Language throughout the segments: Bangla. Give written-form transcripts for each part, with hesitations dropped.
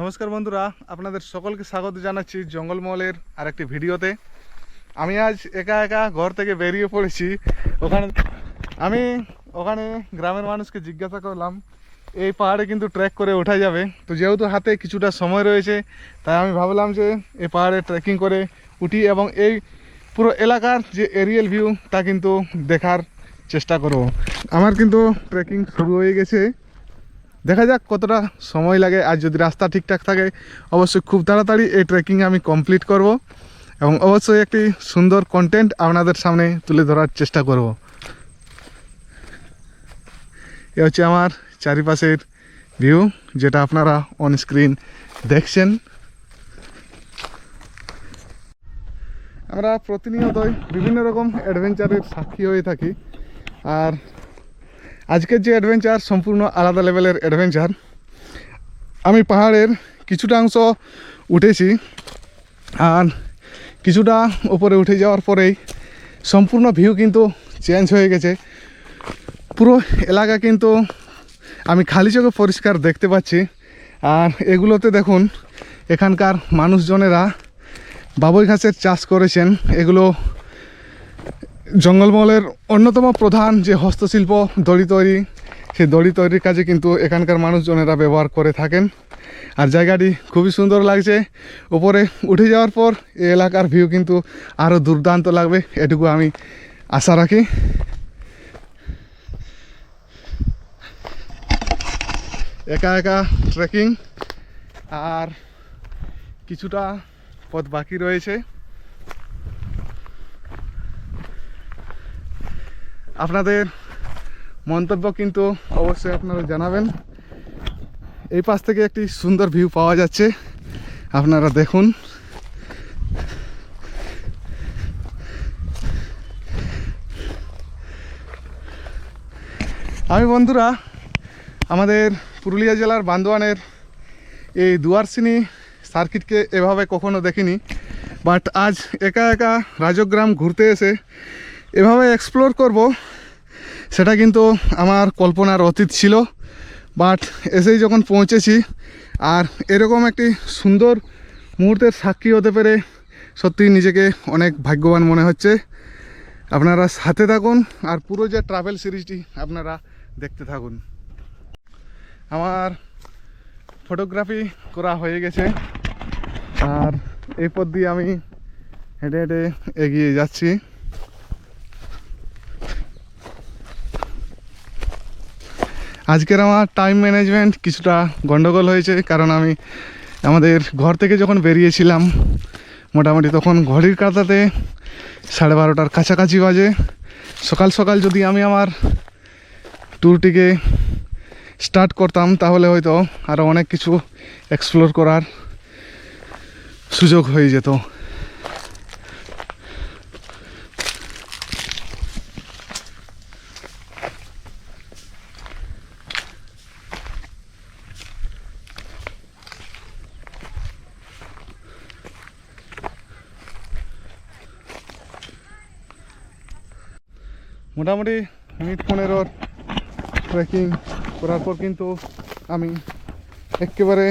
নমস্কার বন্ধুরা, আপনাদের সকলকে স্বাগত জানাচ্ছি জঙ্গলমহলের আরেকটি ভিডিওতে। আমি আজ একা একা ঘর থেকে বেরিয়ে পড়েছি। ওখানে গ্রামের মানুষকে জিজ্ঞাসা করলাম এই পাহাড়ে কিন্তু ট্রেক করে ওঠা যাবে। তো যেহেতু হাতে কিছুটা সময় রয়েছে, তাই আমি ভাবলাম যে এই পাহাড়ে ট্রেকিং করে উঠি এবং এই পুরো এলাকার যে এরিয়াল ভিউ তা কিন্তু দেখার চেষ্টা করব। আমার কিন্তু ট্রেকিং শুরু হয়ে গেছে, দেখা যাক কতটা সময় লাগে। আর যদি রাস্তা ঠিকঠাক থাকে অবশ্যই খুব তাড়াতাড়ি এই ট্রেকিং আমি কমপ্লিট করব এবং অবশ্যই একটি সুন্দর কন্টেন্ট আপনাদের সামনে তুলে ধরার চেষ্টা করব। এ হচ্ছে আমার চারিপাশের ভিউ, যেটা আপনারা অন স্ক্রিন দেখছেন। আমরা প্রতিনিয়তই বিভিন্ন রকম অ্যাডভেঞ্চারের সাক্ষী হয়ে থাকি, আর আজকের যে অ্যাডভেঞ্চার সম্পূর্ণ আলাদা লেভেলের অ্যাডভেঞ্চার। আমি পাহাড়ের কিছুটা অংশ উঠেছি, আর কিছুটা উপরে উঠে যাওয়ার পরেই সম্পূর্ণ ভিউ কিন্তু চেঞ্জ হয়ে গেছে। পুরো এলাকা কিন্তু আমি খালি চোখে পরিষ্কার দেখতে পাচ্ছি। আর এগুলোতে দেখুন, এখানকার মানুষজনেরা বাবুই ঘাসের চাষ করেছেন। এগুলো জঙ্গলমহলের অন্যতম প্রধান যে হস্তশিল্প দড়ি তৈরি, সেই দড়ি তৈরির কাজে কিন্তু এখানকার মানুষজনেরা ব্যবহার করে থাকেন। আর জায়গাটি খুবই সুন্দর লাগছে। উপরে উঠে যাওয়ার পর এই এলাকার ভিউ কিন্তু আরও দুর্দান্ত লাগবে, এটুকু আমি আশা রাখি। একা একা ট্রেকিং, আর কিছুটা পথ বাকি রয়েছে। আপনাদের মন্তব্য কিন্তু অবশ্যই আপনারা জানাবেন। এই পাশ থেকে একটি সুন্দর ভিউ পাওয়া যাচ্ছে, আপনারা দেখুন। আমি বন্ধুরা আমাদের পুরুলিয়া জেলার বান্দোয়ানের এই দুয়ারসিনি সার্কিটকে এভাবে কখনো দেখিনি, বাট আজ একা একা রাজগ্রাম ঘুরতে এসে এভাবে এক্সপ্লোর করব, সেটা কিন্তু আমার কল্পনার অতীত ছিল। বাট এসেই যখন পৌঁছেছি আর এরকম একটি সুন্দর মুহূর্তের সাক্ষী হতে পেরে সত্যি নিজেকে অনেক ভাগ্যবান মনে হচ্ছে। আপনারা সাথে থাকুন আর পুরো যে ট্রাভেল সিরিজটি আপনারা দেখতে থাকুন। আমার ফটোগ্রাফি করা হয়ে গেছে, আর এই পথ দিয়ে আমি হেঁটে হেঁটে এগিয়ে যাচ্ছি। আজকের আমার টাইম ম্যানেজমেন্ট কিছুটা গন্ডগোল হয়েছে, কারণ আমি আমাদের ঘর থেকে যখন বেরিয়েছিলাম মোটামুটি তখন ঘড়ির কাঁটাতে 12:30টার কাছাকাছি বাজে। সকাল সকাল যদি আমি আমার ট্যুরটিকে স্টার্ট করতাম তাহলে হয়তো আরও অনেক কিছু এক্সপ্লোর করার সুযোগ হয়ে যেত। মোটামুটি মিনিট 15 ট্রেকিং করার পর কিন্তু আমি একেবারে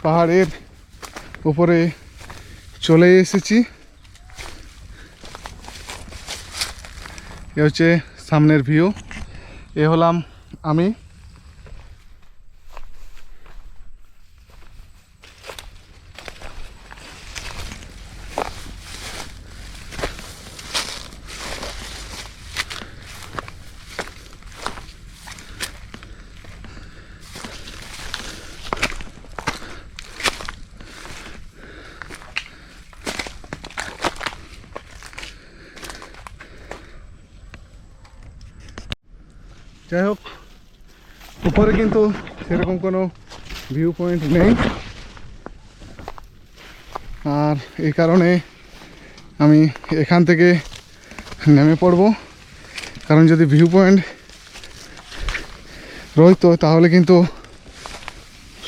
পাহাড়ের উপরে চলে এসেছি। এ হচ্ছে সামনের ভিউ, এ হলাম আমি। যাই হোক, উপরে কিন্তু সেরকম কোনো ভিউ পয়েন্ট নেই, আর এই কারণে আমি এখান থেকে নেমে পড়ব। কারণ যদি ভিউ পয়েন্ট রইতো তাহলে কিন্তু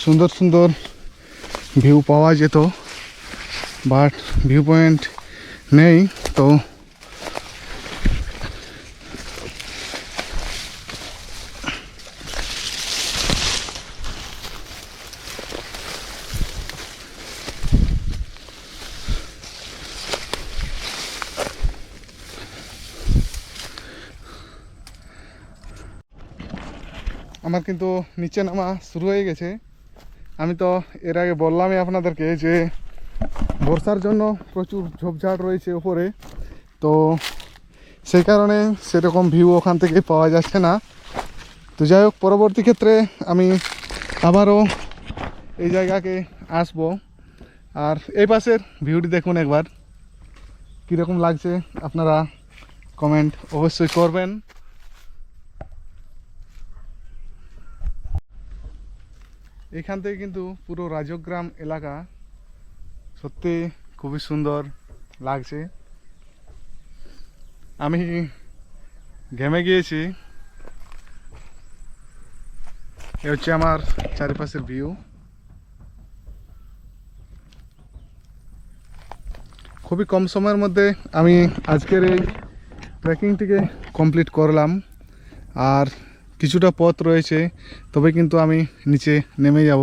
সুন্দর সুন্দর ভিউ পাওয়া যেত, বাট ভিউ পয়েন্ট নেই। তো আমার কিন্তু নিচে নামা শুরু হয়ে গেছে। আমি তো এর আগে বললামই আপনাদেরকে যে বর্ষার জন্য প্রচুর ঝোপঝাড় রয়েছে উপরে, তো সেই কারণে সেরকম ভিউ ওখান থেকে পাওয়া যাচ্ছে না। তো যাই হোক, পরবর্তী ক্ষেত্রে আমি আবারও এই জায়গাকে আসব। আর এই পাশের ভিউটি দেখুন একবার, কীরকম লাগছে আপনারা কমেন্ট অবশ্যই করবেন। এখান থেকে কিন্তু পুরো রাজগ্রাম এলাকা সত্যি খুবই সুন্দর লাগছে। আমি ঘেমে গিয়েছি। এ হচ্ছে আমার চারিপাশের ভিউ। খুবই কম সময়ের মধ্যে আমি আজকের এই ট্রেকিংটিকে কমপ্লিট করলাম। আর কিছুটা পথ রয়েছে, তবে কিন্তু আমি নিচে নেমে যাব।